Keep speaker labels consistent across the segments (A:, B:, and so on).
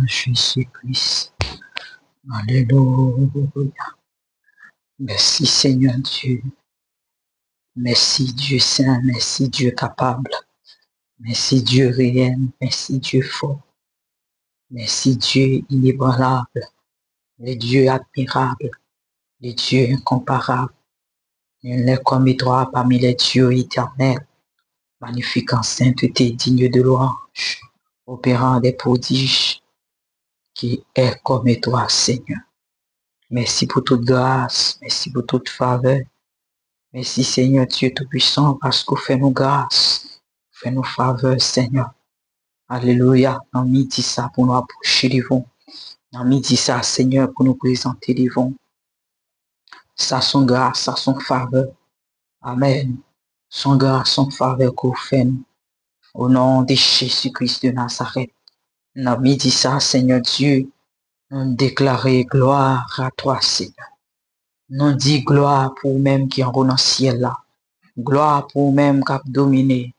A: Jésus-Christ. Alléluia. Merci Seigneur Dieu. Merci Dieu Saint. Merci Dieu capable. Merci Dieu réel. Merci Dieu fort. Merci Dieu inébranlable. Le Dieu admirable. Le Dieu incomparable. Il est comme toi parmi les dieux éternels. Magnifique en sainteté, digne de louange. Opérant des prodiges. Qui est comme toi Seigneur. Merci pour toute grâce. Merci pour toute faveur. Merci Seigneur Dieu Tout-Puissant parce que fais-nous grâce, fais-nous faveur Seigneur. Alléluia. Dans midi ça pour nous approcher devant. Dans midi ça Seigneur pour nous présenter devant. Ça son grâce, ça son faveur. Amen. Son grâce, son faveur qu'on fait nous. Au nom de Jésus-Christ de Nazareth. Dans midi ça Seigneur Dieu, nous déclarer gloire à toi Seigneur. Nous dit gloire pour même qui en dans le ciel là. Gloire pour même qui a dominé.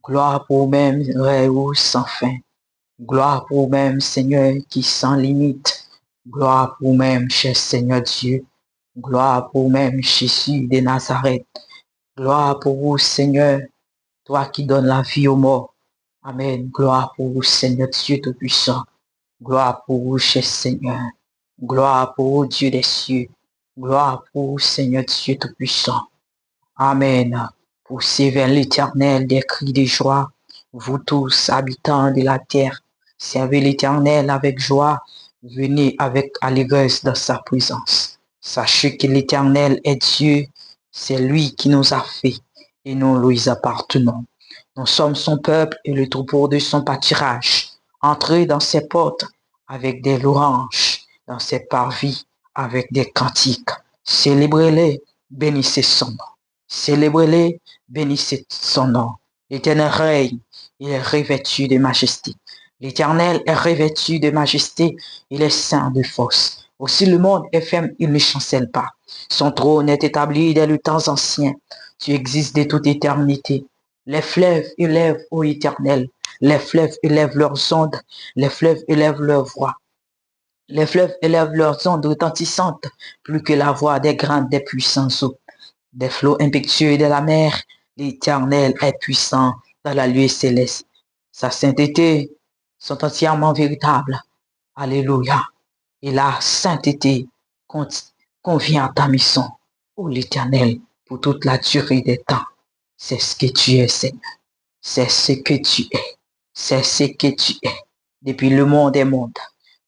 A: Gloire pour même rêve sans fin. Gloire pour même Seigneur qui sans limite. Gloire pour même cher Seigneur Dieu. Gloire pour même Jésus de Nazareth. Gloire pour vous Seigneur, toi qui donnes la vie aux morts. Amen. Gloire pour vous Seigneur Dieu Tout-Puissant. Gloire pour vous cher Seigneur. Gloire pour vous Dieu des cieux. Gloire pour vous Seigneur Dieu Tout-Puissant. Amen. Poussez vers l'Éternel des cris de joie, vous tous, habitants de la terre. Servez l'Éternel avec joie, venez avec allégresse dans sa présence. Sachez que l'Éternel est Dieu, c'est lui qui nous a fait et nous lui appartenons. Nous sommes son peuple et le troupeau de son pâturage. Entrez dans ses portes avec des louanges, dans ses parvis avec des cantiques. Célébrez-les, bénissez son nom. Célébrez-les, bénissez son nom. L'Éternel règne, il est revêtu de majesté. L'Éternel est revêtu de majesté, il est saint de force. Aussi le monde est ferme, il ne chancelle pas. Son trône est établi dès le temps ancien. Tu existes de toute éternité. Les fleuves élèvent, ô Éternel. Les fleuves élèvent leurs ondes. Les fleuves élèvent leur voix. Les fleuves élèvent leurs ondes retentissantes, plus que la voix des grandes, des puissances eaux. Des flots impétueux de la mer, l'Éternel est puissant dans la lieu céleste. Sa sainteté sont entièrement véritables. Alléluia. Et la sainteté convient à ta mission, ô l'Éternel, pour toute la durée des temps. C'est ce que tu es, Seigneur. C'est ce que tu es. C'est ce que tu es. Depuis le monde des mondes.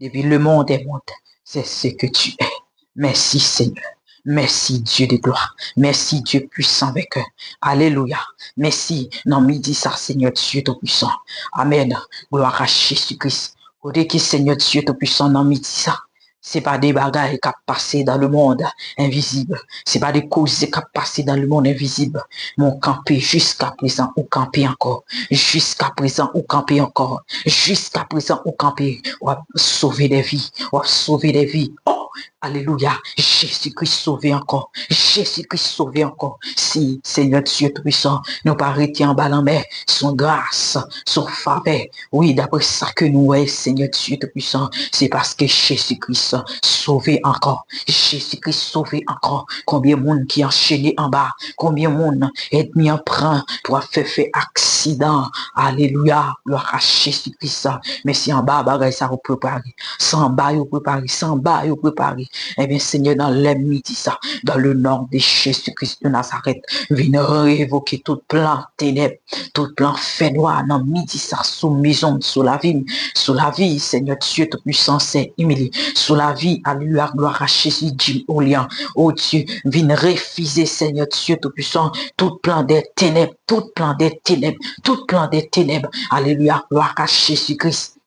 A: Depuis le monde des mondes. C'est ce que tu es. Merci, Seigneur. Merci Dieu de gloire. Merci Dieu puissant avec eux. Alléluia. Merci. Non, midi ça, Seigneur Dieu Tout-Puissant. Amen. Gloire à Jésus-Christ. Au début, Seigneur Dieu Tout-Puissant, non, midi ça. C'est pas des bagailles qui passé dans le monde invisible. C'est pas des causes qui passé dans le monde invisible. Mon campé jusqu'à présent, ou campé encore. Jusqu'à présent, ou campé encore. Jusqu'à présent, ou campé. On va sauver des vies. On va sauver des vies. Oh! Alléluia. Jésus-Christ sauvé encore. Jésus-Christ sauvé encore. Si, Seigneur Dieu Tout-Puissant, nous paraît en bas en mer, son grâce, son faveur. Oui, d'après ça que nous est, Seigneur Dieu Tout-Puissant, c'est parce que Jésus-Christ sauvé encore. Jésus-Christ sauvé encore. Combien de monde qui est enchaîné en bas, combien de monde est mis en prend pour faire accident. Alléluia. Gloire à Jésus-Christ. Mais si en bas, bagaille ça vous préparer. Sans bas, vous préparez. Sans bas, vous préparez. Eh bien, Seigneur, dans les midi, ça, dans le nom de Jésus-Christ de Nazareth, viens révoquer tout plan ténèbres, tout plan fait noir, dans midi, ça, sous maison, sous la vie, Seigneur Dieu Tout-Puissant, c'est humilié, sous la vie, alléluia, gloire à Jésus, Jim Olian, oh Dieu, viens refuser, Seigneur Dieu Tout-Puissant, tout plan des ténèbres, tout plan des ténèbres, tout plan des ténèbres, alléluia, gloire à Jésus-Christ.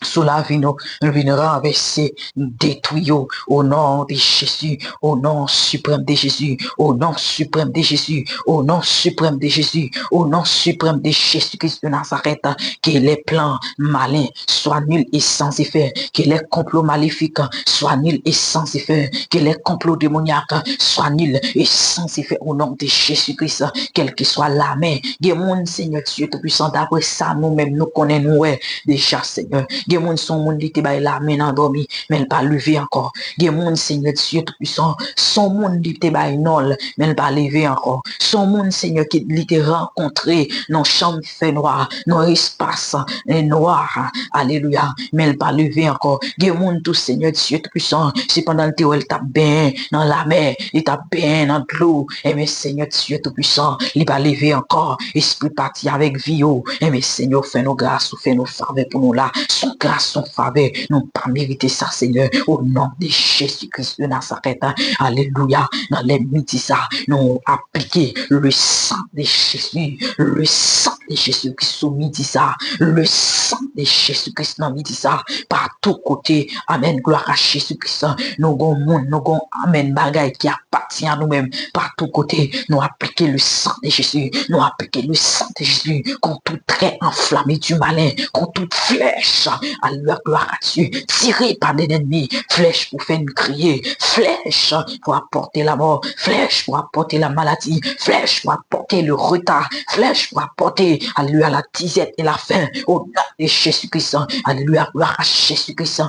A: Sous la vie, nous venons renverser, détruire au nom de Jésus, au nom suprême de Jésus, au nom suprême de Jésus, au nom suprême de Jésus, au nom suprême de Jésus-Christ de Nazareth, que les plans malins soient nuls et sans effet, que les complots maléfiques soient nuls et sans effet, que les complots démoniaques soient nuls et sans effet au nom de Jésus-Christ, quelle que soit la main, Seigneur Dieu Tout-Puissant, d'après ça, nous-mêmes, nous connaissons, déjà, Seigneur, Gen moun son moun li te bay la men endormi, mais elle pas levé encore. Gen moun Seigneur Dieu tout puissant, son moun li te bay nol, mais elle pas levé encore. Son moun Seigneur qui li te rencontré dans chambre fait noir, dans espace noir, alléluia, mais elle pas levé encore. Gen moun tout Seigneur Dieu tout puissant, c'est pendant le temps elle tape bien dans la mer, il tape bien dans l'eau, et mais Seigneur Dieu tout puissant, il pas levé encore, esprit parti avec vie, et mais Seigneur fait nos grâces, fait nos faveurs pour nous là, son grâce, son faveur, nous pas mérité ça Seigneur, au nom de Jésus-Christ de Nazareth, alléluia, dans les midi ça, nous appliquer le sang de Jésus, le sang de Jésus-Christ sous midi ça, le sang de Jésus-Christ dans midi ça, par tous côtés, amen, gloire à Jésus-Christ, nous avons monde, nous avons, amen, bagaille qui appartient à nous-mêmes, par tous côtés, nous appliquer le sang de Jésus, nous appliquer le sang de Jésus, contre tout trait enflammé du malin, contre toute flèche, à la gloire à Dieu, tiré par des ennemis, flèche pour faire nous crier, flèche pour apporter la mort, flèche pour apporter la maladie, flèche pour apporter le retard, flèche pour apporter, alléluia, la disette et la faim, au nom de Jésus-Christ, alléluia, gloire à Jésus-Christ.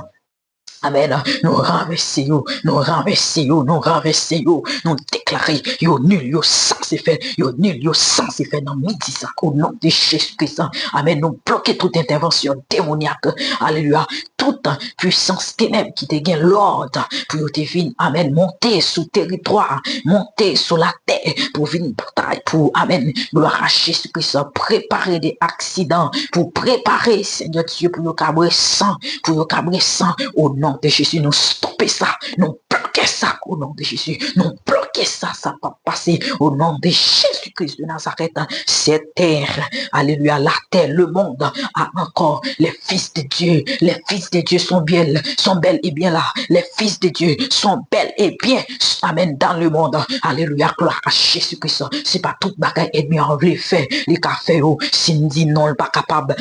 A: Amen. Nous renversons, nous renversons, nous renversons, nous déclarons, yo nul, yo sans effet, yo nul, yo sans effet dans midi ça, au nom de Jésus-Christ. Amen. Nous bloquons toute intervention démoniaque. Alléluia. Toute puissance ténèbre qui te gagne l'ordre pour te venir, amen, monter sous territoire, monter sur la terre pour venir pour, amen, gloire à Jésus-Christ, préparer des accidents, pour préparer, Seigneur Dieu, pour nous cabrer sang, au nom de Jésus, nous stopper ça, nous bloquer ça, au nom de Jésus, nous bloquer ça, ça va passer, au nom de Jésus-Christ de Nazareth, cette terre, alléluia, la terre, le monde a encore les fils de Dieu, les fils de Dieu sont belles et bien là, les fils de Dieu sont belles et bien, amen, dans le monde, alléluia, gloire à Jésus-Christ, c'est pas tout bagaille ennemi en vrai fait, les cafés, si nous dit non, pas capable,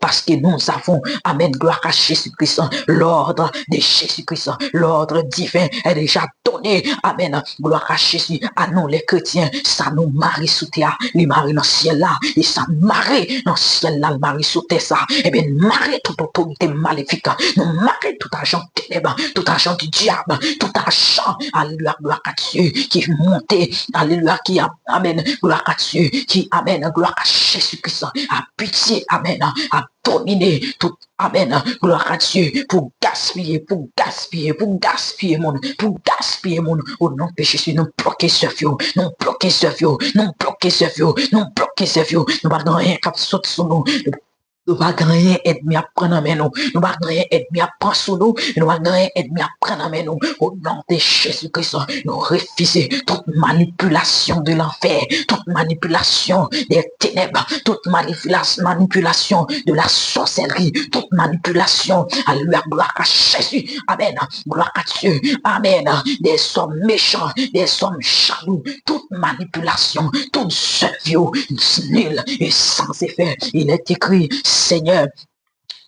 A: parce que nous avons, amen, gloire à Jésus-Christ, l'ordre de Jésus-Christ, l'ordre divin est déjà donné, amen, gloire à Jésus, à nous les chrétiens, ça nous marie sous terre, les marie dans le ciel là, et ça marie dans le ciel là, le marie sous terre ça, et bien marie toute autorité maléfique, nous marie tout agent ténèbres, tout agent du diable, tout agent, alléluia, gloire à Dieu, qui est monté, alléluia, qui amène, gloire à Dieu, qui amène, gloire à Jésus-Christ, à pitié, amen, à dominer tout, amen, gloire à Dieu, pour gaspiller, mon, au nom de Jésus, nous bloquer ce vieux, nous bloquer ce vieux, nous pas rien qui saute sur nous, nous pas rien ennemi à prendre en main nous. Nous pas rien ennemi à prendre sous nous. Nous pas rien ennemi à prendre en main nous. Au nom de Jésus-Christ, nous refusons toute manipulation de l'enfer, toute manipulation des ténèbres, toute manipulation de la sorcellerie, toute manipulation à la gloire à Jésus. Amen. Gloire à Dieu. Amen. Des hommes méchants, des hommes jaloux, toute manipulation, toute servio, nul et sans effet. Il est écrit, Seigneur,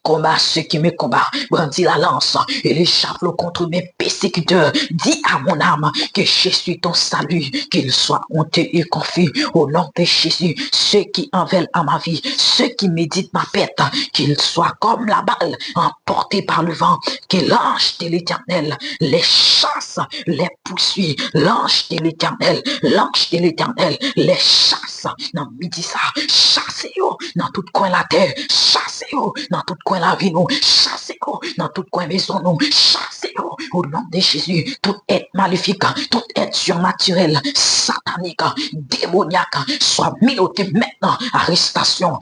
A: combat ceux qui me combattent, brandis la lance et les javelots contre mes persécuteurs. Dis à mon âme que je suis ton salut, qu'il soit honteux et confus au nom de Jésus. Ceux qui en veulent à ma vie, ceux qui méditent ma pète, qu'ils soient comme la balle emportée par le vent, que l'ange de l'Éternel les chasse, les poursuit. L'ange de l'Éternel les chasse. Dans midi ça, chassez-vous dans tout coin la terre, chassez-vous dans tout coin la vie nous, chassez-vous dans tout coin maison nous, chassez-vous au nom de Jésus, tout être maléfique, tout être surnaturel, satanique, démoniaque, soit miloté maintenant, arrestation,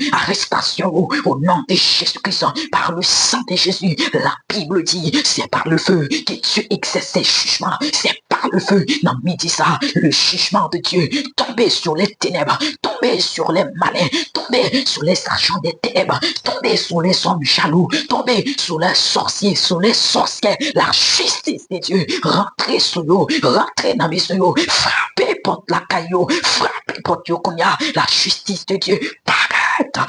A: au nom de Jésus-Christ, par le sang de Jésus. La Bible dit, c'est par le feu que Dieu exerce ses jugements, c'est par le feu, dans midi ça, le jugement de Dieu, tomber sur les ténèbres, tomber sur les malins, tomber sur les agents des ténèbres, tomber sur les hommes jaloux, tomber sur les sorciers, sur les sorcières, la justice de Dieu, rentrer sur eux, rentrer dans mes yeux, frapper porte la caillou, frapper porte yo konya, la justice de Dieu, paraître,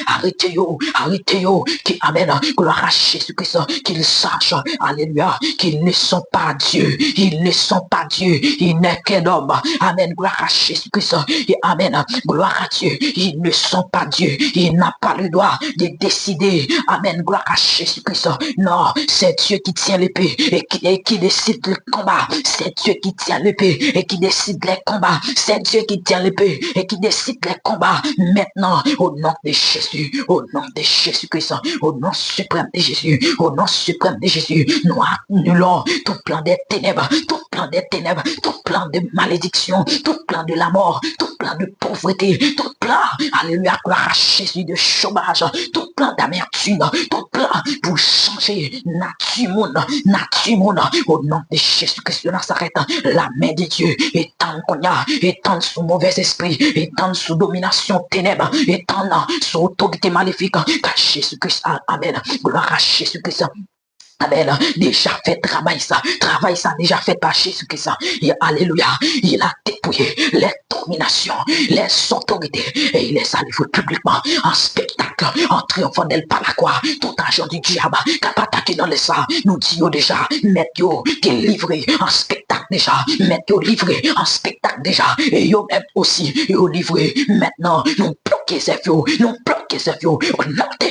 A: arrêtez-yo, qui amène, gloire à Jésus-Christ, qu'ils sachent, alléluia, qu'ils ne sont pas Dieu, ils ne sont pas Dieu, il n'est qu'un homme, amen, gloire à Jésus-Christ, et amen, gloire à Dieu, ils ne sont pas Dieu, il n'a pas le droit de décider, amen, gloire à Jésus-Christ, non, c'est Dieu qui tient l'épée, et qui décide le combat, c'est Dieu qui tient l'épée, et qui décide les combats, c'est Dieu qui tient l'épée, et qui décide les combats, maintenant, au nom de Jésus, au nom de Jésus-Christ, au nom suprême de Jésus, au nom suprême de Jésus, nous annulons tout plan des ténèbres, tout plan des ténèbres, tout plan de malédiction, tout plan de la mort, tout plan de pauvreté, tout plan, alléluia, gloire à Jésus, de chômage, tout plan d'amertume, tout plan pour changer nature monde, au nom de Jésus-Christ de Nazareth, la main de Dieu étend qu'on a, étend sous mauvais esprit, étend sous domination ténèbres, étend sous autorité maléfique, car Jésus-Christ, amen, gloire à Jésus-Christ. Amen. Déjà fait travail ça déjà fait par Jésus-Christ. Et alléluia. Il a dépouillé les dominations, les autorités et il les a livrés publiquement en spectacle, en triomphant d'elle par la croix. Tout agent du diable qui a attaqué dans les sangs, nous disons déjà, mettez-vous qui est livré en spectacle déjà, mettez-vous livré en spectacle déjà, et yo même aussi, yo livré maintenant, nous bloquez ces vieux, nous bloquez ces vieux, au nom de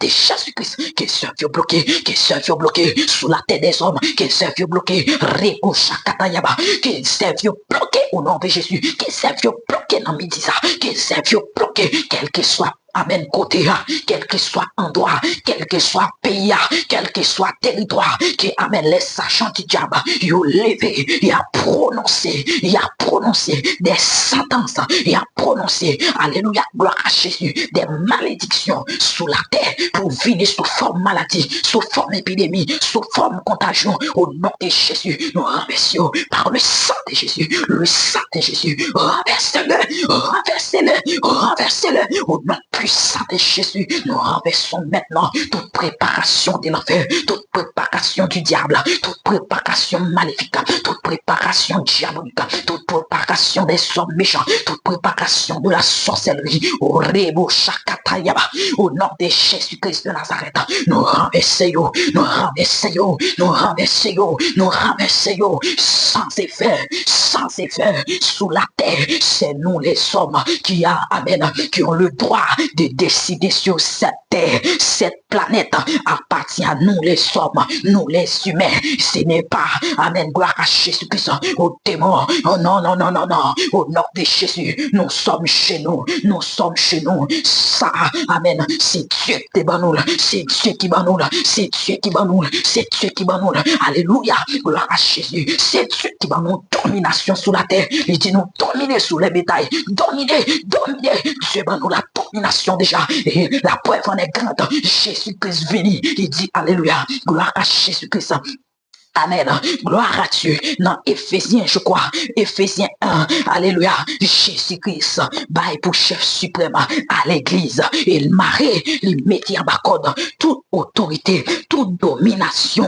A: Jésus-Christ, que ces vieux bloqués, que ces vieux bloqués sous la tête des hommes, que ces vieux bloqués, Reko Shakatayaba, que ces vieux bloqués au nom de Jésus, que ces vieux bloqués dans midi ça, que ces vieux bloqués, quel que soit amen, côté, quel que soit endroit, quel que soit pays, quel que soit territoire, qui amène les sachants du diable, il a levé, il a prononcé des sentences, il a prononcé, alléluia, gloire à Jésus, des malédictions sous la terre pour venir sous forme maladie, sous forme épidémie, sous forme contagion, au nom de Jésus, nous remercions par le sang de Jésus, renversez-le, au nom puissant de Jésus, nous renversons maintenant toute préparation de l'enfer, toute préparation du diable, toute préparation maléfique, toute préparation diabolique, toute préparation des hommes méchants, toute préparation de la sorcellerie, au Rebo Shakatayaba, au nom de Jésus-Christ de Nazareth, nous renversons, sans effet, sous la terre, c'est nous les hommes qui ont le droit de décider sur cette terre, cette planète appartient à nous les hommes, nous les humains, ce n'est pas, amen, gloire à Jésus-Christ, au démon, oh non, au nom de Jésus, nous sommes chez nous, ça, amen, c'est Dieu qui bat nous, c'est Dieu qui bat nous, alléluia, gloire à Jésus, c'est Dieu qui bat nous, domination sur la terre, il dit nous dominer sur les bétails, dominer, Dieu bat nous la domination déjà, et la preuve en est grande, Jésus-Christ venu, il dit alléluia, gloire à Jésus-Christ. Amen. Gloire à Dieu. Dans Éphésiens, je crois. Éphésiens 1. Alléluia. Jésus-Christ, bail pour chef suprême à l'église. Il marie, il mettait en bas code toute autorité, toute domination.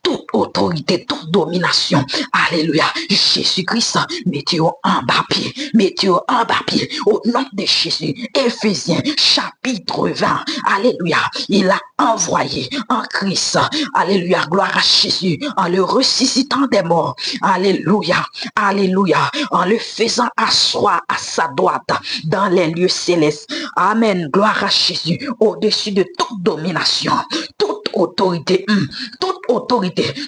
A: Toute autorité, toute domination. Alléluia. Jésus-Christ, mettez-vous en bas pied. Au nom de Jésus. Éphésiens, chapitre 20. Alléluia. Il a envoyé en Christ. Alléluia. Gloire à Jésus, en le ressuscitant des morts. Alléluia, en le faisant asseoir à sa droite dans les lieux célestes. Amen, gloire à Jésus, au-dessus de toute domination, toute autorité,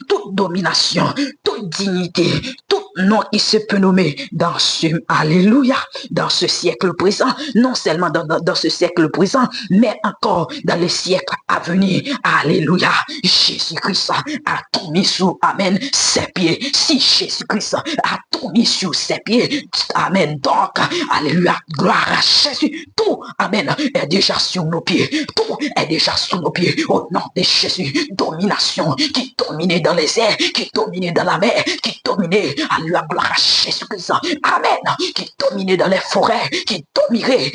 A: toute domination, toute dignité, tout nom qui se peut nommer dans ce, alléluia, dans ce siècle présent, non seulement dans ce siècle présent, mais encore dans le siècle à venir. Alléluia, Jésus-Christ a tout mis sous, amen, ses pieds. Si Jésus-Christ a tout mis sur ses pieds, amen, donc, alléluia, gloire à Jésus, tout, amen, est déjà sur nos pieds, tout est déjà sous nos pieds, au nom de Jésus, domination, qui dominait dans les airs, qui dominait dans la mer, qui dominait, alléluia, gloire à Jésus-Christ, amen, qui dominait dans les forêts, qui dominait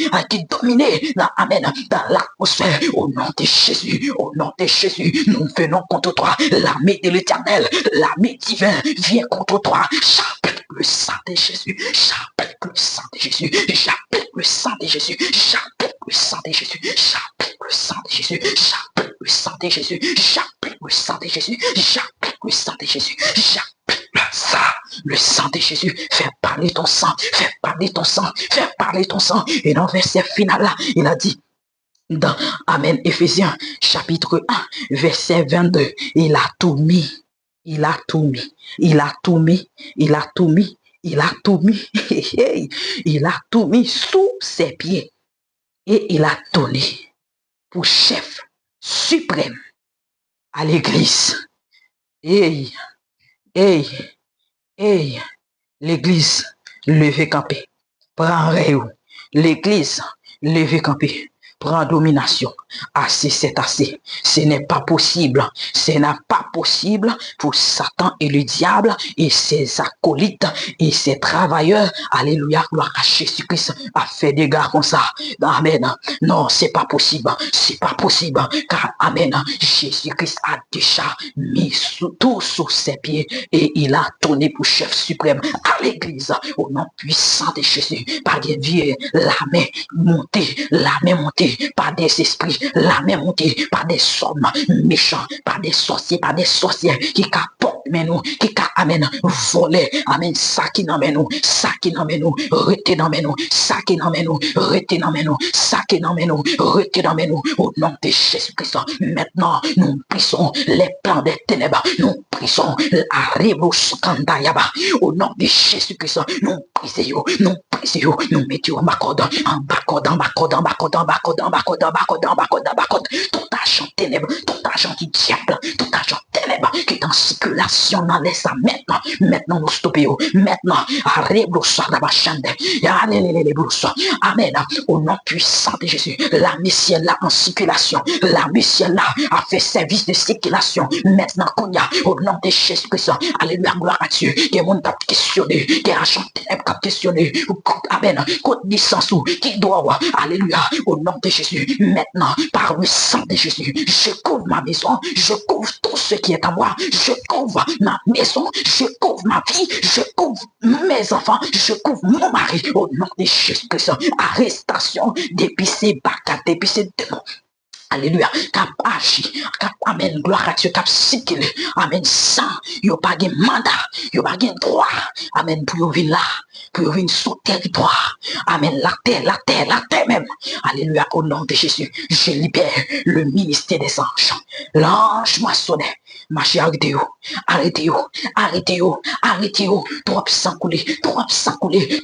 A: dans, amen, dans l'atmosphère, au nom de Jésus, nous venons contre toi, l'armée de l'Éternel, l'armée divine vient contre toi, j'appelle le sang de Jésus, j'appelle le le sang de Jésus, j'applique le sang de Jésus, j'applique le sang de Jésus, j'applique le sang de Jésus, j'applique le sang de Jésus, j'applique le sang de Jésus, j'applique le sang de Jésus, fais parler ton sang, fais parler ton sang, fais parler ton sang. Et dans le verset final là, il a dit, dans Amen, Éphésiens chapitre 1, verset 22, il a tout mis, il a tout mis, il a tout mis, il a tout mis, il a tout mis, il a tout mis sous ses pieds et il a donné pour chef suprême à l'église. Hey, hey, hey, l'église, levez campé, prends réu, l'église, levez campé, prend domination. Assez, c'est assez. Ce n'est pas possible. Ce n'est pas possible pour Satan et le diable et ses acolytes et ses travailleurs. Alléluia, gloire à Jésus-Christ a fait des gars comme ça. Amen. Non, c'est pas possible. C'est pas possible. Car, amen, Jésus-Christ a déjà mis tout sous ses pieds et il a tourné pour chef suprême à l'église. Au nom puissant de Jésus. Par des vieux, la main montée, par des esprits, la main montée, par des hommes méchants, par des sorciers qui capotent nous, qui amènent voler, amen, ça qui n'amène nous, ça qui n'amène nous, rete n'amène nous, ça qui n'amène nous, rete n'amène nous, ça qui n'amène nous, rete n'amène nous, au nom de Jésus-Christ. Maintenant, nous brisons les plans des ténèbres, nous brisons la révolution, au nom de Jésus-Christ, nous brisons, nous mettons en bacorde, tout agent ténèbre, tout agent qui diable, tout agent ténèbre qui est en circulation dans les âmes. Maintenant nous stoppons, maintenant, amen, au nom puissant de Jésus, la mission là en circulation, la mission là a fait service de circulation, maintenant qu'on y a, au nom de Jésus-Christ, alléluia, gloire à Dieu, il y a mon cap questionné, il y a agent ténèbre cap questionné, amen, côte licence qui doit, alléluia, au nom de Jésus, maintenant, par le sang de Jésus, je couvre ma maison, je couvre tout ce qui est à moi, je couvre ma maison, je couvre ma vie, je couvre mes enfants, je couvre mon mari, au nom de Jésus-Christ, arrestation, d'épicé, bacate, d'épicé, démon. Alléluia, cap agi, cap amen, gloire à Dieu, cap sikil, amen, sans, yo pas de mandat, yo pas de droit, amen, pour yo venir là, pour yo venir sous territoire, amen, la terre même, alléluia, au nom de Jésus, je libère le ministère des anges, l'ange moissonné, marchez, arrêtez-vous, trop sang coulé,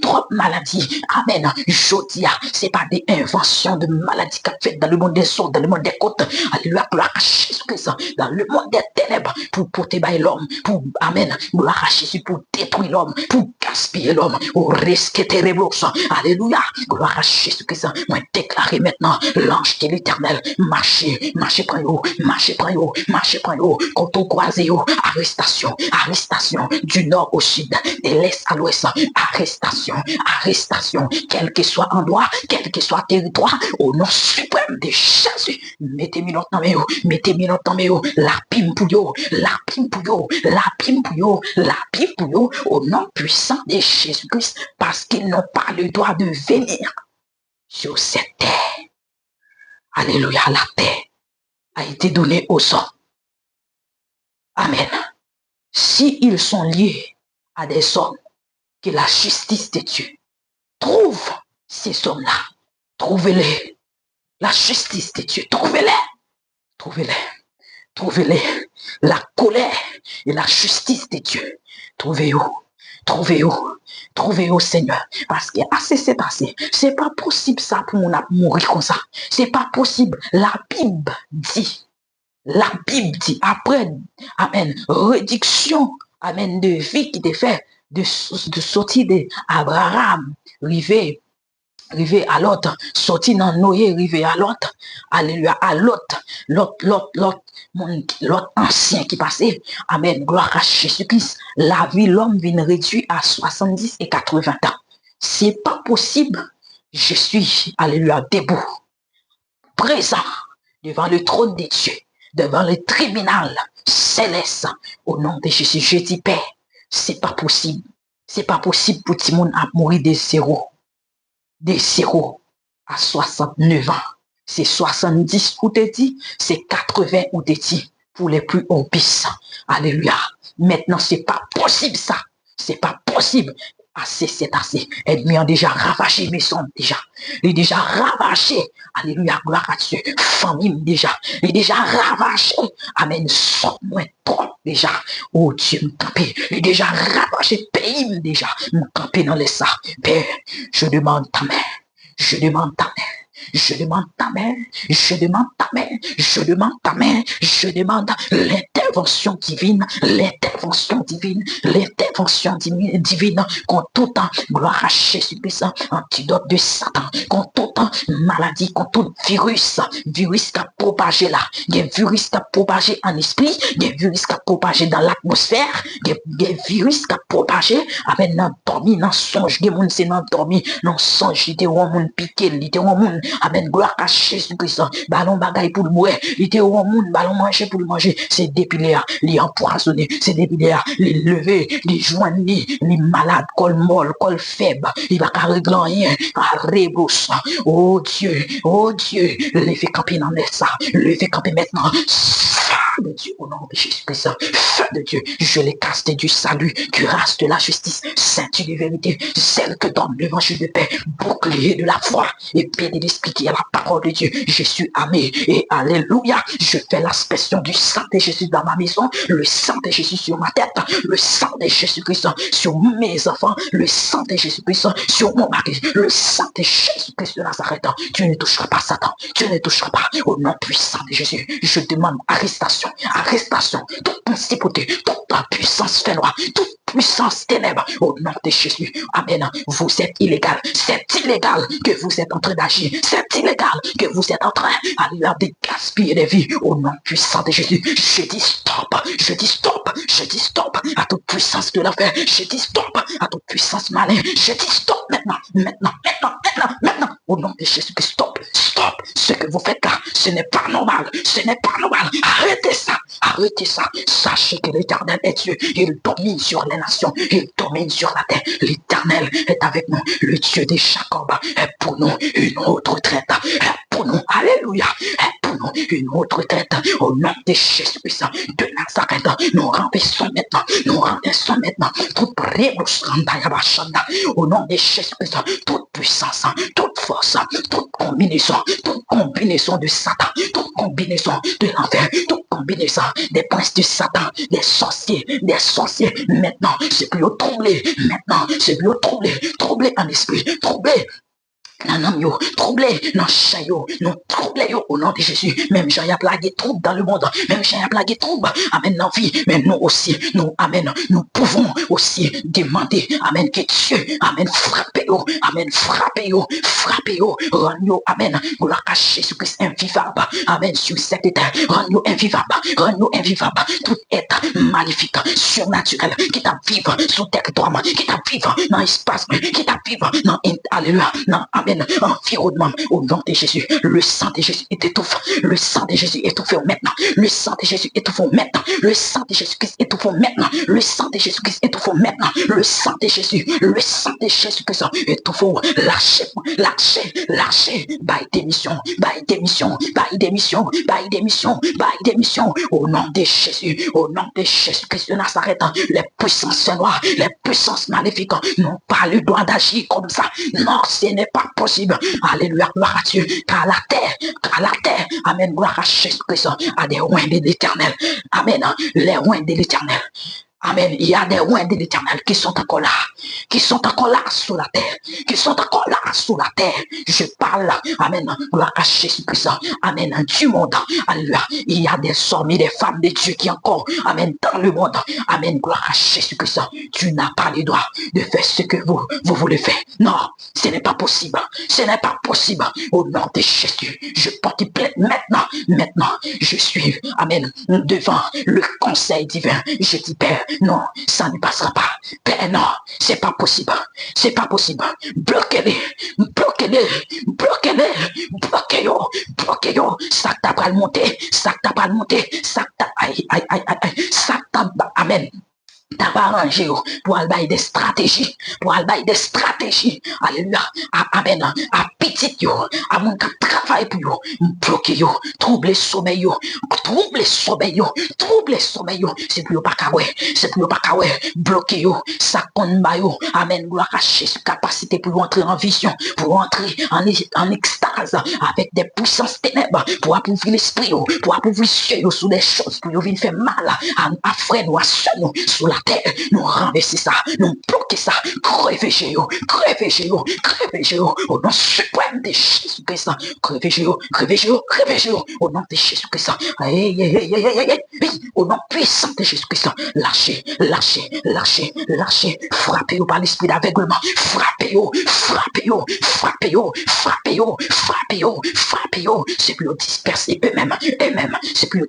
A: trop maladie, amen, jodia, c'est pas des inventions de maladies qu'a fait dans le monde des autres, dans le monde des côtes, alléluia, gloire à Jésus-Christ, dans le monde des ténèbres, pour porter by l'homme, pour, amen, gloire à Jésus, pour détruire l'homme, pour gaspiller l'homme, au risque terrible, alléluia, gloire à Jésus-Christ, moi déclarer maintenant, l'ange de l'éternel, marchez, prends yo, quand on croise yo, arrestation, du nord au sud, de l'est à l'ouest, arrestation, quel que soit endroit, quel que soit territoire, au nom suprême de Jésus, mettez-moi dans mes la pime pour yo, au nom puissant de Jésus-Christ, parce qu'ils n'ont pas le droit de venir sur cette terre. Alléluia, la terre a été donnée aux hommes. Amen. Si ils sont liés à des hommes, que la justice de Dieu trouve ces hommes-là, trouvez-les. La justice de Dieu, trouvez-les. La colère et la justice de Dieu, trouvez-vous, Seigneur, parce que assez c'est assez. C'est pas possible ça pour mon mourir comme ça. C'est pas possible. La Bible dit, après, amen, réduction, amen, de vie qui était fait, de sortir d'Abraham, rivé à l'autre, sorti dans Noé, rivé à l'autre, alléluia, à l'autre ancien qui passait, amen, gloire à Jésus-Christ, la vie, l'homme vient réduire à 70 et 80 ans. C'est pas possible. Je suis, alléluia, debout, présent, devant le trône de Dieu, devant le tribunal céleste, au nom de Jésus. Je dis, Père, c'est pas possible. C'est pas possible pour tout le monde à mourir de zéro. de 0 à 69 ans. C'est 70 ou t'es dit, c'est 80 ou t'es dit, pour les plus obéissants. Alléluia. Maintenant, c'est pas possible ça. C'est pas possible. Assez, c'est assez. Ennemi a déjà ravagé mes sons, déjà. Il est déjà ravagé. Alléluia, gloire à Dieu. Famille, déjà. Il est déjà ravagé. Amen. Sors-moi trop, déjà. Oh Dieu, me camper. Il est déjà ravagé. Pays, déjà. Me camper dans les sacs. Père, je demande ta main. Je demande ta main. Je demande ta main, je demande ta main, je demande ta main, je demande l'intervention divine, l'intervention divine, l'intervention divine, contre tout temps, gloire à Jésus-Christ, antidote de Satan, contre tout temps, maladie, contre tout virus qui a propagé là, il y a virus qui a propagé en esprit, il y a virus qui a propagé dans l'atmosphère, il y a virus qui a propagé, avec dans dormi, dans songe, des gens c'est dans dormi, dans songe, il y a un monde piqué, il y a un monde. Amen, gloire à Jésus-Christ. Ballon bagaille pour le mourir. Il était au monde, ballon manger pour le manger. C'est dépilé, les empoisonné. C'est dépilé, les lever, les joindre, les malades, col molle, col faible. Il va pas régler rien. Rebrousse. Oh Dieu, levez camper dans ça. Levez camper maintenant. De Dieu, au nom de Jésus-Christ, feu de Dieu, je les casse du salut, cuirasse de la justice, ceinture de vérité, celle que donne l'évangile de paix, bouclier de la foi, épée de l'esprit qui est la parole de Dieu. Je suis amé et alléluia. Je fais l'expression du sang de Jésus dans ma maison, le sang de Jésus sur ma tête, le sang de Jésus-Christ sur mes enfants, le sang de Jésus-Christ sur mon mari, le sang de Jésus-Christ de Nazareth. Tu ne toucheras pas Satan, tu ne toucheras pas au nom puissant de Jésus. Je demande arrestation, toute principauté, toute puissance fénoise, toute puissance ténèbres, au nom de Jésus. Amen. Vous êtes illégal. C'est illégal que vous êtes en train d'agir. C'est illégal que vous êtes en train de gaspiller des vies. Au nom puissant de Jésus, je dis stop. Je dis stop. Je dis stop à toute puissance de l'enfer. Je dis stop à toute puissance maligne. Je dis stop maintenant. Au nom de Jésus, stop. Ce que vous faites là, ce n'est pas normal. Arrêtez ça. Sachez que l'Éternel est Dieu. Il domine sur les nations. Il domine sur la terre. L'Éternel est avec nous. Le Dieu de Jacob est pour nous une autre traite. Est pour nous, alléluia. Est pour nous une autre traite. Au nom de Jésus-Christ de Nazareth, nous renversons maintenant. Toute au nom de Jésus-Christ, toute puissance, toute force, toute combinaison de Satan, toute combinaison de l'enfer, toute combinaison des princes de Satan, des sorciers, maintenant, c'est plus au troublé, troublé en esprit, troublé. Troublé dans chaillot, nous troublé au nom de Jésus. Même j'ai a plagué trouble dans le monde, même j'ai a plagué trouble, amen, dans vie, mais nous aussi, nous pouvons aussi demander, amen, que Dieu, amen, frappez-vous, rends-nous, amen, gloire à Jésus-Christ invivable, amen, sur cette terre, rends-nous invivable, tout être maléfique, surnaturel, qui t'a vivre sous territoire, qui t'a vivre dans l'espace, qui t'a vivre dans, alléluia, dans, amen, environnement, au nom de Jésus, le sang de Jésus étouffe, le sang de Jésus étouffe maintenant, le sang de Jésus étouffe maintenant, le sang de Jésus-Christ étouffe maintenant, le sang de Jésus-Christ étouffe maintenant, le sang de Jésus-Christ étouffe, lâchez, bail démission, au nom de Jésus, au nom de Jésus-Christ de Nazareth, les puissances noires, les puissances maléfiques n'ont pas le droit d'agir comme ça, non, ce n'est pas possible. Alléluia, gloire à Dieu. Car la terre, amen, gloire à Jésus-Christ, à des rois de l'Éternel. Amen, les rois de l'Éternel. Amen. Il y a des rois de l'Éternel qui sont encore là sous la terre, Je parle, amen, gloire à Jésus-Christ, amen, du monde, alléluia. Il y a des hommes et des femmes de Dieu qui encore, amen, dans le monde, amen, gloire à Jésus-Christ. Tu n'as pas le droit de faire ce que vous voulez faire. Non, ce n'est pas possible. Au nom de Jésus, je porte plainte maintenant, je suis, amen, devant le conseil divin. Je dis, Père, non, ça ne passera pas. Père, non, c'est pas possible. Bloquez-les. Bloquez-yo. Ça t'a pas le monter. Ça t'a, aïe. Ça t'a, amen. t'as pas arrangé pour aller des stratégies, alléluia, amen, à petit yo, à mon travail pour yo, bloquer yo, troubler sommeil yo, c'est pour yo pas kawé, bloquer yo, ça compte ba yo, amen, gloire à Jésus, capacité pour entrer en vision, pour entrer en extase, avec des puissances ténèbres, pour appauvrir l'esprit yo, pour appauvrir ceux yo sous des choses, pour yo venir faire mal à frère nous, à ceux nous, sous la terre, nous renverser ça, nous bloquer ça, crever chez eux, au nom suprême de Jésus-Christ, crever chez eux, au nom de Jésus-Christ, au nom puissant de Jésus-Christ, lâchez, frappez par l'esprit d'aveuglement, frappez, c'est pour disperser eux-mêmes, c'est pour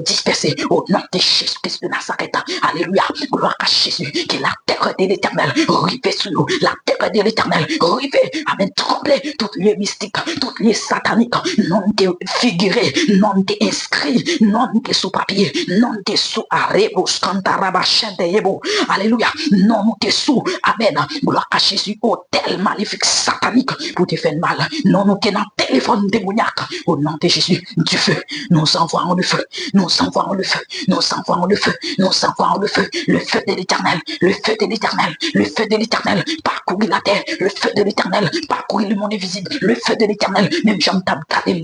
A: disperser, au nom de Jésus-Christ de Nazareth, alléluia, gloire à Jésus, que la terre de l'éternel rive sur nous, la terre de l'éternel rive, amen, trembler, toutes les mystiques, toutes les sataniques, non de figurés, non de inscrits, non de sous papier, non de sous arrebo, scantaraba, chenteyebo, alléluia, non de sous, amen, gloire à Jésus, hôtel maléfique, satanique, pour te faire mal, non, nous qui dans téléphone démoniaque, au nom de Jésus, du feu, nous envoyons le feu, le feu de l'éternel, parcourir la terre, le feu de l'éternel, parcourir le monde invisible, le feu de l'éternel, même j'aime taper,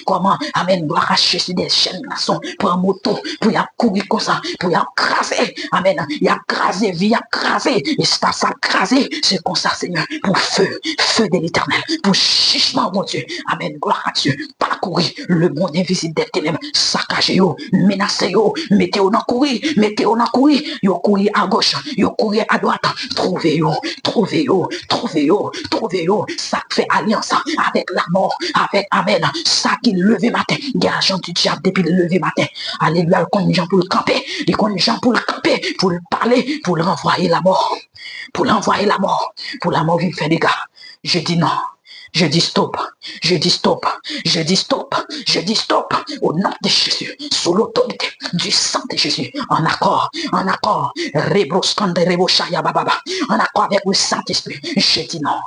A: comment, amen, gloire à Jésus des chaînes nations, pour un moto, pour y courir comme ça, pour y craser, amen, y a crasé, vie a crasé, et ça crasé, c'est comme ça, Seigneur, pour feu de l'éternel, pour jugement, mon Dieu, amen, gloire à Dieu, parcourir le monde invisible des ténèbres, saccager yo, menacer yo, mettez-vous dans courir, yo courir à gauche, yo courir à droite, trouvez yo, ça fait alliance avec la mort, avec amen, ça qui levé matin, garçon du diable depuis le levé matin, alléluia, le contingent pour le camper, pour le parler, pour le renvoyer la mort, pour la mort vient faire des gars, je dis non. Je dis stop, au nom de Jésus, sous l'autorité du sang de Jésus, en accord, en accord avec le Saint-Esprit, je dis non,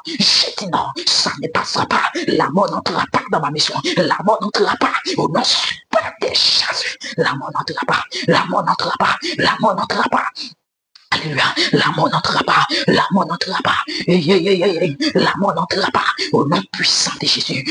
A: ça ne passera pas, la mort n'entrera pas dans ma maison, la mort n'entrera pas, au nom suprême de Jésus, la mort n'entrera pas, alléluia, la mort n'entrera pas, la mort n'entrera pas, au nom puissant de Jésus,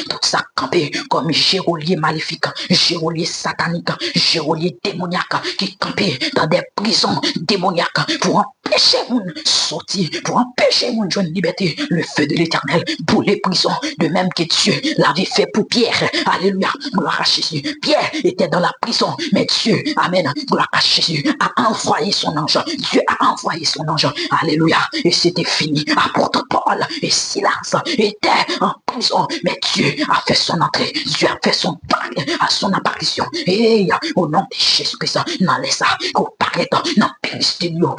A: tout ça campé comme gérolier maléfique, gérolier satanique, gérolier démoniaque, qui campé dans des prisons démoniaques pour empêcher mon sortir, pour empêcher mon joie de liberté, le feu de l'éternel pour les prisons, de même que Dieu l'avait fait pour Pierre, alléluia, gloire à Jésus, Pierre était dans la prison, mais Dieu, amen, gloire à Jésus, a envoyé son ange, Dieu a envoyé son ange, alléluia, et c'était fini, apôtre Paul et Silas étaient en prison, mais Dieu a fait son entrée, Dieu a fait son pari à son apparition, et au nom de Jésus-Christ, non laisse ça, qu'on paraît dans péristilio,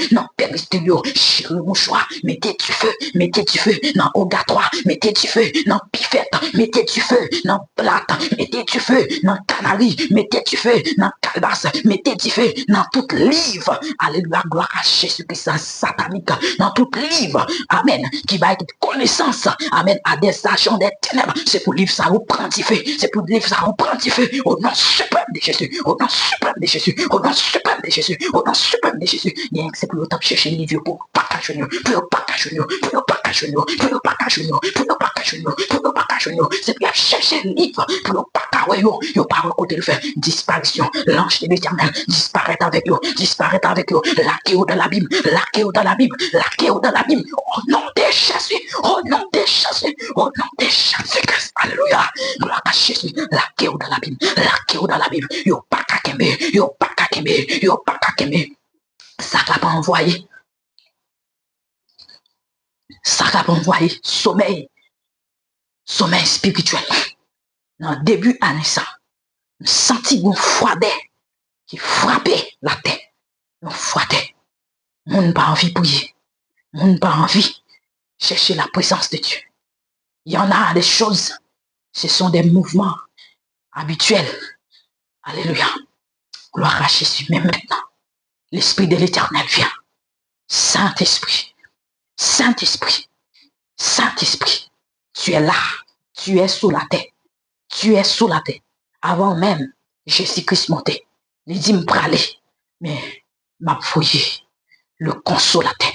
A: chéri mouchoir, mettez du feu, dans Ogatoire, mettez du feu, dans Pifette, mettez du feu, dans Plate, mettez du feu, dans Canaries, mettez du feu, dans Calbas, mettez du feu, dans toute livre, alléluia, gloire à Jésus-Christ, satanique, dans toute livre, amen, qui va être connaissance, amen, à des agents des ténèbres, c'est pour livre ça, reprendre du feu, au nom suprême de Jésus, c'est pour le temps chercher les livres pour pas cacher nous, c'est pour chercher les livres pour pas cacher nous, pas côté le faire disparition, l'ange de l'éternel disparaître avec eux, laqué dans l'abîme, au nom de Jésus, Christ, alléluia, gloire à Jésus, laqué dans l'abîme, yo pas kembe, ça va pas envoyer, sommeil spirituel. Dans le début année ça, senti un froidé qui frappait la tête, Moun pas envie prier, moun pas envie chercher la présence de Dieu. Il y en a des choses, ce sont des mouvements habituels. Alléluia. Gloire à Jésus. Mais maintenant, L'Esprit de l'Éternel vient. Saint-Esprit, Saint-Esprit, Saint-Esprit, tu es là, tu es sous la terre, tu es sous la terre. Avant même, Jésus-Christ monté, il dit me praler, mais m'a fouillé le consolateur,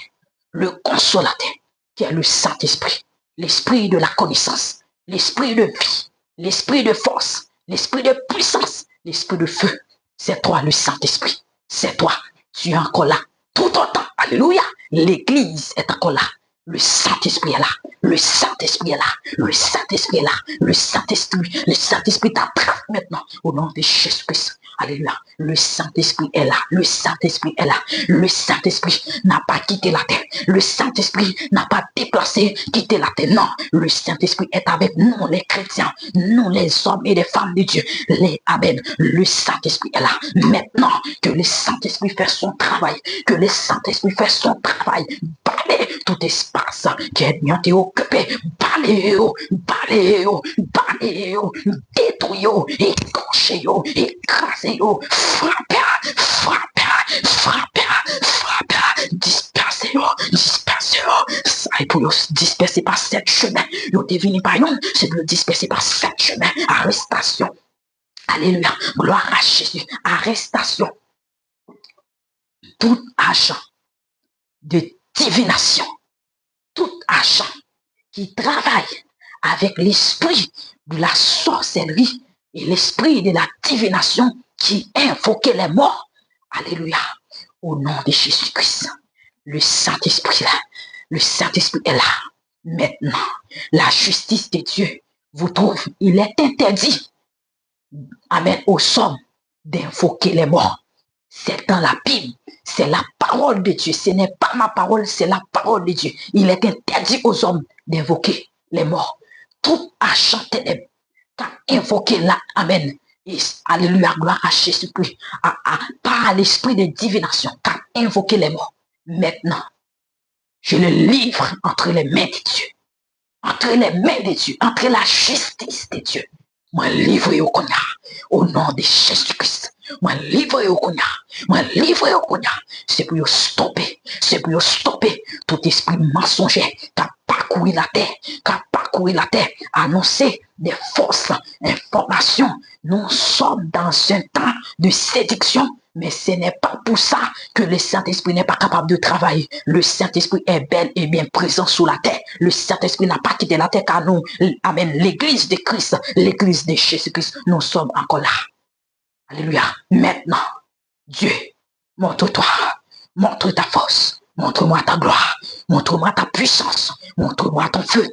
A: qui est le Saint-Esprit, l'Esprit de la connaissance, l'Esprit de vie, l'Esprit de force, l'Esprit de puissance, l'Esprit de feu. C'est toi le Saint-Esprit, c'est toi, tu es encore là, tout autant, alléluia, l'Église est encore là. Le Saint-Esprit est là. Le Saint-Esprit est là. Le Saint-Esprit est là. Le Saint-Esprit t'attrape maintenant au nom de Jésus-Christ. Alléluia. Le Saint-Esprit est là. Le Saint-Esprit est là. Le Saint-Esprit n'a pas quitté la terre. Le Saint-Esprit n'a pas déplacé, quitté la terre. Non. Le Saint-Esprit est avec nous, les chrétiens, nous, les hommes et les femmes de Dieu. Les Amen. Le Saint-Esprit est là. Maintenant que le Saint-Esprit fait son travail, que le Saint-Esprit fait son travail, tout espace qui est bien occupé, balayez-vous, détruisez-vous, écorchez-vous, écrasez-vous, frappez, dispersez-vous. Ça est pour vous disperser par 7 chemins. Vous devinez pas, non, c'est de le disperser par 7 chemins. Arrestation. Alléluia. Gloire à Jésus. Arrestation. Tout agent de divination, tout agent qui travaille avec l'esprit de la sorcellerie et l'esprit de la divination qui invoquait les morts. Alléluia. Au nom de Jésus-Christ. Le Saint-Esprit là. Le Saint-Esprit est là. Maintenant, la justice de Dieu vous trouve. Il est interdit. Amen. Aux hommes d'invoquer les morts. C'est dans la Bible. C'est la parole de Dieu. Ce n'est pas ma parole, c'est la parole de Dieu. Il est interdit aux hommes d'invoquer les morts. Tout agent ténèbres qu'a invoqué là, amen. Et, alléluia, gloire à Jésus-Christ, par l'esprit de divination, qu'a invoqué les morts. Maintenant, je le livre entre les mains de Dieu. Entre les mains de Dieu, entre la justice de Dieu. Moi, livre au nom de Jésus-Christ. Moi, livre au cognac. Moi, livre au cognac. C'est pour stopper. C'est pour stopper tout esprit mensonger qui a parcouru la terre, annoncer des fausses informations. Nous sommes dans un temps de séduction. Mais ce n'est pas pour ça que le Saint-Esprit n'est pas capable de travailler. Le Saint-Esprit est bel et bien présent sous la terre. Le Saint-Esprit n'a pas quitté la terre car nous, amen, l'église de Christ, l'église de Jésus-Christ, nous sommes encore là. Alléluia. Maintenant, Dieu, montre-toi, montre ta force, montre-moi ta gloire, montre-moi ta puissance, montre-moi ton feu,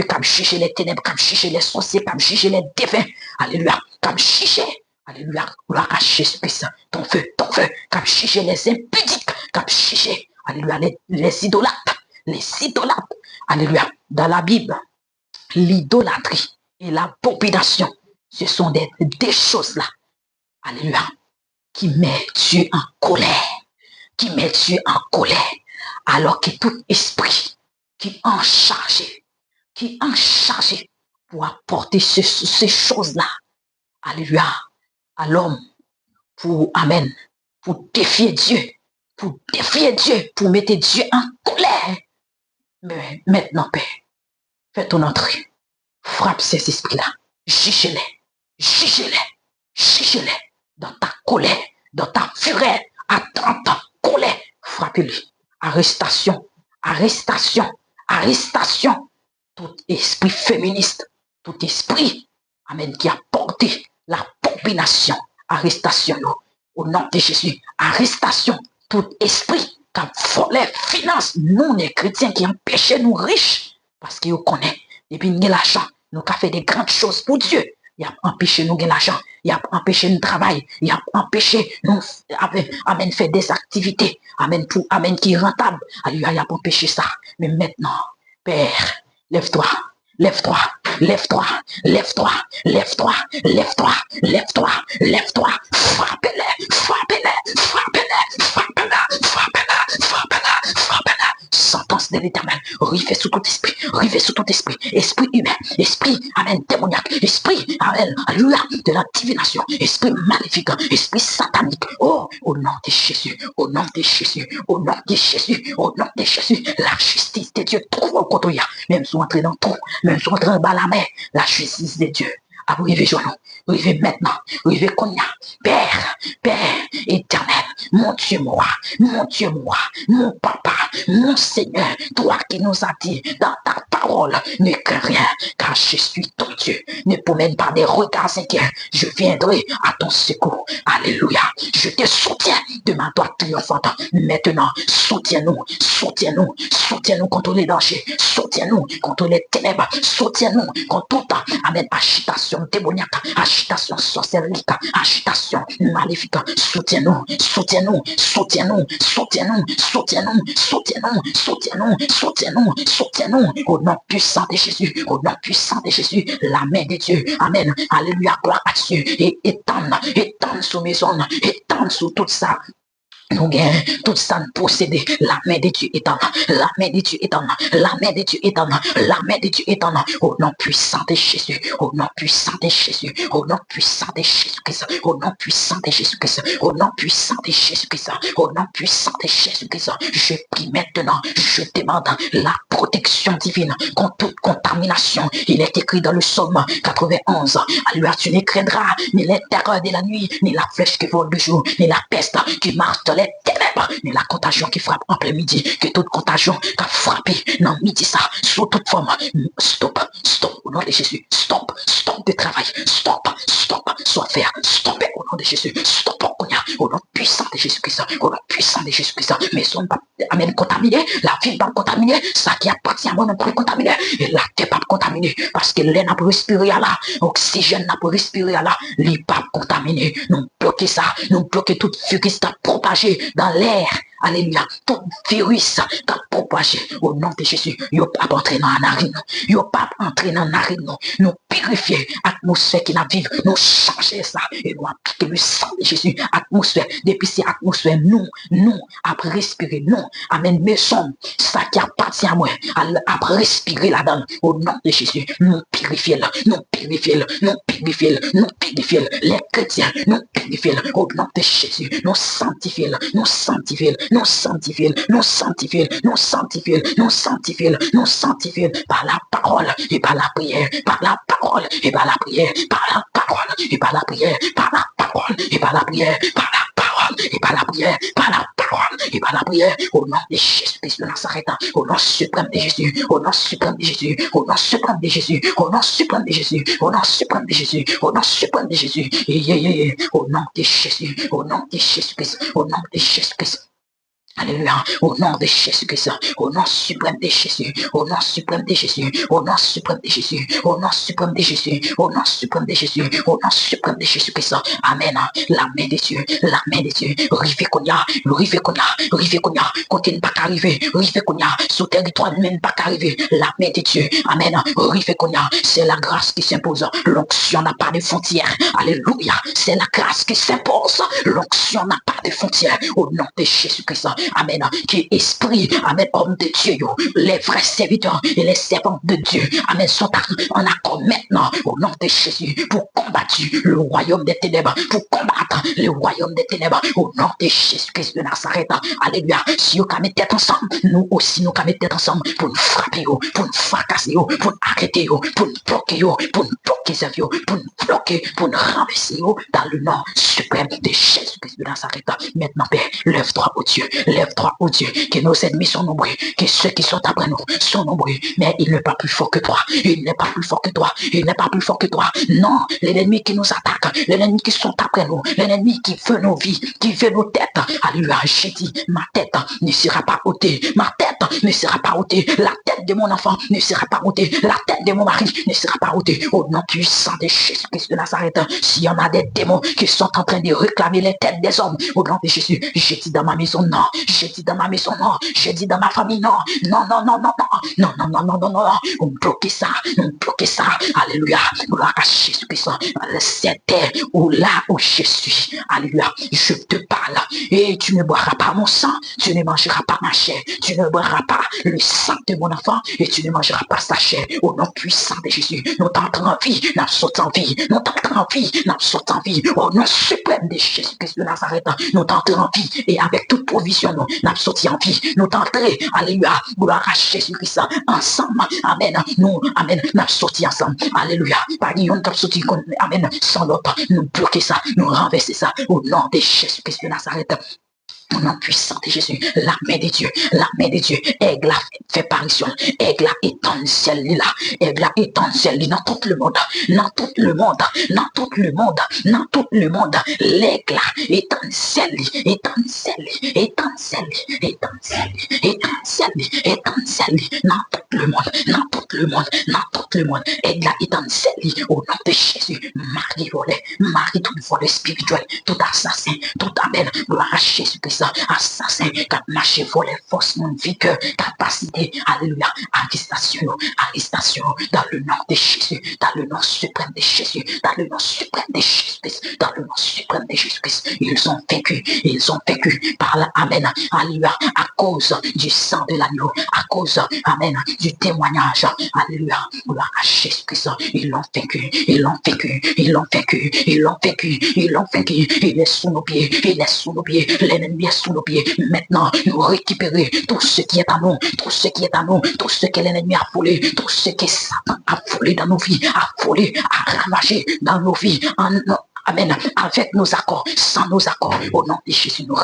A: comme chicher les ténèbres, comme chicher les sorciers, comme chicher les défunts. Alléluia. Comme chicher. Alléluia, gloire à Jésus-Christ, ton feu, comme chicher les impudiques, comme chicher, alléluia, les idolâtres, alléluia, dans la Bible, l'idolâtrie et la population, ce sont des choses-là, alléluia, qui met Dieu en colère, alors que tout esprit qui en chargé pour apporter ces choses-là, alléluia, à l'homme, pour défier Dieu, pour mettre Dieu en colère. Mais maintenant, Père, fais ton entrée, frappe ces esprits-là, juge-les, dans ta colère, dans ta fureur, dans ta colère, frappez-les. Arrestation, tout esprit féministe, tout esprit, amen, qui a porté la population, arrestation, au nom de Jésus, arrestation, tout esprit qui a volé finance, nous les chrétiens qui empêchaient nous riches, parce qu'ils connaissent, et puis nous avons l'argent, nous avons fait des grandes choses pour Dieu, il a empêché nous gagner l'argent, il a empêché nous travailler, il a empêché nous, amen, faire des activités, amen, qui est rentable, il a empêché ça, mais maintenant, Père, lève-toi, frappez-la, sentence présence de l'éternel. Rive sous tout esprit, rive sous tout esprit, esprit humain, esprit, amen, démoniaque, esprit, amen, alléluia, de la divination, esprit maléfique, esprit satanique. Oh, au nom de Jésus, au nom de Jésus, au nom de Jésus, au nom de Jésus, la justice de Dieu trouve au côté, même si on entre dans tout, même si on entre dans la mer, la justice de Dieu. Arrivez, journaux, arrivez maintenant, arrivez qu'on y a. Père, Père éternel, mon Dieu moi, mon papa, mon Seigneur, toi qui nous as dit dans ta parole, ne crains rien, car je suis ton Dieu. Ne promène pas des regards inquiets, je viendrai à ton secours. Alléluia, je te soutiens de ma droite triomphante. Maintenant, soutiens-nous, soutiens-nous, soutiens-nous contre les dangers, soutiens-nous contre les ténèbres, soutiens-nous contre toute, amen, agitation démoniaque, agitation sorcellerie, agitation maléfique. Soutiens-nous, soutiens-nous, soutiens-nous, soutiens-nous, soutiens-nous, soutiens-nous, soutiens-nous, soutiens-nous, soutiens-nous, au nom puissant de Jésus, au nom puissant de Jésus, la main de Dieu, amen, alléluia, gloire à Dieu, et étendre sous mes zones, étendre sous tout ça. Nous gagnons tout ça posséder. La main de Dieu est en là. La main de Dieu est en là. La main de Dieu est en là. La main de Dieu est en là. Au nom puissant de Jésus. Au nom puissant de Jésus. Au nom puissant de Jésus-Christ. Au nom puissant de Jésus-Christ. Au nom puissant de Jésus-Christ. Au nom puissant de Jésus-Christ. Je prie maintenant. Je demande la protection divine contre toute contamination. Il est écrit dans le psaume 91. Alléluia, tu ne craindras ni les terreurs de la nuit, ni la flèche qui vole de jour, ni la peste qui marche dans les ténèbres, ni la contagion qui frappe en plein midi. Que toute contagion qui a frappé dans midi ça, sous toute forme. Stop, stop, au nom de Jésus. Stop, stop de travail. Stop, stop, soit faire. Stop, au nom de Jésus. Stop, au nom puissant de Jésus-Christ. Au nom puissant de Jésus-Christ. Mais son pas amène contaminé, la ville pas contaminée, ça qui appartient à moi non pas contaminé, et la terre pas contaminée, parce que l'air n'a pas respiré à là, oxygène n'a pas respiré à là, les pas contaminé. Nous bloquer ça, nous bloquer toute virus qui a propagé dans l'air. Alléluia, tout virus qui a propagé au nom de Jésus, il pas entrer dans la narine, il pas entrer dans la narine, nous purifier l'atmosphère qui n'a vive, nous changer ça, et nous appliquer le sang de Jésus, atmosphère, depuis cette atmosphère, nous, après respirer, nous, amen, maison, ça qui appartient à moi, après respirer là-dedans, au nom de Jésus, nous purifier, nous purifier, nous purifier, nous purifier, les chrétiens, nous purifier, au nom de Jésus, nous sanctifier, nous sanctifier, nous sanctifier, nous sanctifier, nous sanctifier, nous sanctifier, nous sanctifier par la parole et par la prière, par la parole et par la prière, par la parole et par la prière, par la parole et par la prière, par la parole et par la prière, par la parole et par la prière, au nom de Jésus-Christ de Nazareth, au nom suprême de Jésus, au nom suprême de Jésus, au nom suprême de Jésus, au nom suprême de Jésus, au nom suprême de Jésus, au nom suprême de Jésus, au nom de Jésus, au nom de Jésus-Christ, au nom de Jésus-Christ. Alléluia, au nom de Jésus-Christ, au nom suprême de Jésus, au nom suprême de Jésus, au nom suprême de Jésus, au nom suprême de Jésus, au nom suprême de Jésus, au nom suprême de Jésus-Christ. Amen. La main de Dieu, la main de Dieu, rive qu'on y a, rive qu'on y a, rive qu'on y a, continue pas qu'arriver, rive qu'on y a, sous territoire même pas qu'arriver, la main de Dieu. Amen. Rive qu'on y a, c'est la grâce qui s'impose, l'onction n'a pas de frontières. Alléluia, c'est la grâce qui s'impose, l'onction n'a pas de frontières, au nom de Jésus-Christ. Amen, qui est esprit, amen, homme de Dieu, les vrais serviteurs et les servantes de Dieu, amen, sont en accord maintenant, au nom de Jésus, pour combattre le royaume des ténèbres, pour combattre le royaume des ténèbres, au nom de Jésus-Christ de Nazareth. Alléluia, si vous mettez tête ensemble, nous aussi nous mettons tête ensemble pour nous frapper, pour nous fracasser, pour nous arrêter, pour nous bloquer, pour nous bloquer, pour nous bloquer, pour nous renverser dans le nom suprême de Jésus-Christ de Nazareth. Maintenant, Père, lève-toi, ô Dieu, lève-toi, ô Dieu, que nos ennemis sont nombreux, que ceux qui sont après nous sont nombreux, mais il n'est pas plus fort que toi, il n'est pas plus fort que toi, il n'est pas plus fort que toi. Non, les ennemis qui nous attaquent, les ennemis qui sont après nous, les ennemis qui veulent nos vies, qui veulent nos têtes, alléluia, j'ai dit, ma tête ne sera pas ôtée, ma tête ne sera pas ôtée, la tête de mon enfant ne sera pas ôtée, la tête de mon mari ne sera pas ôtée, au nom puissant de Jésus-Christ de Nazareth. S'il y en a des démons qui sont en train de réclamer les têtes des hommes, au nom de Jésus, j'ai dit dans ma maison, non, Je dis dans ma maison, non. Je dis dans ma famille, non. Non, non, non, non, non. Non, non, non, non, non, non. On bloque ça. On bloque ça. Alléluia. Gloire à Jésus-Christ. C'était où là où je suis. Alléluia. Je te parle. Et tu ne boiras pas mon sang. Tu ne mangeras pas ma chair. Tu ne boiras pas le sang de mon enfant. Et tu ne mangeras pas sa chair. Au nom puissant de Jésus. Nous t'entrons en vie. Nous sautons en vie. Nous t'entrons en vie. Nous sautons en vie. Au nom suprême de Jésus-Christ de Nazareth. Nous t'entrons en vie. Et avec toute provision, nous sautons en vie. Nous t'entrons. Alléluia. Gloire à Jésus-Christ. Ensemble. Amen. Nous, amen. Nous sautons ensemble. Alléluia. Pas de yon sauté. Amen. Sans l'autre. Nous bloquer ça. Nous renverser ça. Au nom de Jésus-Christ de Nazareth. Au nom puissant de Jésus, la main de Dieu, aigle fait apparition, aigle étend le ciel là, aigle étend le ciel dans tout le monde, dans tout le monde, dans tout le monde, dans tout le monde, l'aigle étend le ciel, étend le ciel, étend le ciel, étend le ciel, étend le ciel, étend le ciel, dans tout le monde, dans tout le monde, dans tout le monde, aigle étend le ciel, au nom de Jésus, Marie volée, Marie tout volet spirituel, tout assassin, tout amen, gloire à Jésus-Christ. Assassin, qui a marché voler force, mon vigueur, capacité, alléluia, arrestation, dans le nom de Jésus, dans le nom suprême de Jésus, dans le nom suprême de Jésus-Christ, dans le nom suprême de Jésus-Christ, ils ont vécu par la, amen, alléluia, à cause du sang de l'agneau, à cause, amen, du témoignage, alléluia, gloire à Jésus-Christ, ils l'ont vécu, il est sous nos pieds, l'ennemi est sous nos pieds. Maintenant, nous récupérer tout ce qui est à nous, tout ce que l'ennemi a volé, tout ce que Satan a volé dans nos vies, a volé, a ravagé dans nos vies, amen, avec nos accords, sans nos accords, au nom de Jésus, nous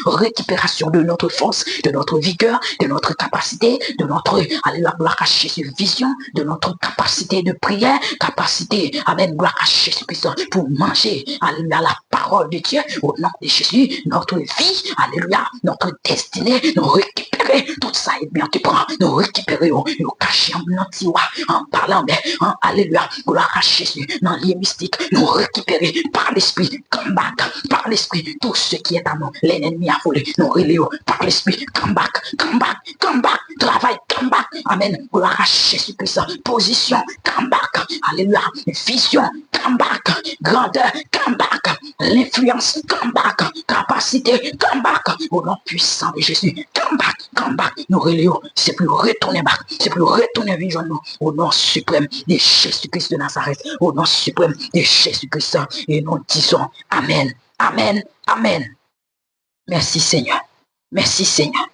A: récupération de notre force, de notre vigueur, de notre capacité, de notre, alléluia, gloire à Jésus, vision, de notre capacité de prière, capacité, amen, gloire à Jésus-Christ, pour manger, alléluia, la parole de Dieu, au nom de Jésus, notre vie, alléluia, notre destinée, nous récupérer tout ça, et bien tu prends, nous récupérer, nous cacher en parlant, mais, alléluia, gloire à Jésus, dans les mystiques, nous récupérer par l'esprit, come back, par l'esprit, tout ce qui est à nous, l'ennemi a volé, nous reléons par l'esprit, come back, travail, come back, amen, gloire à Jésus-Christ, position, come back, alléluia, vision, come back, grandeur, come back, l'influence, come back, capacité, come back, au nom puissant de Jésus, come back, nous reléons, c'est plus retourner back, c'est plus retourner vivre nous, au nom suprême de Jésus-Christ de Nazareth, au nom suprême de Jésus-Christ, et nous disons Amen, Amen, Amen. Merci Seigneur, merci Seigneur.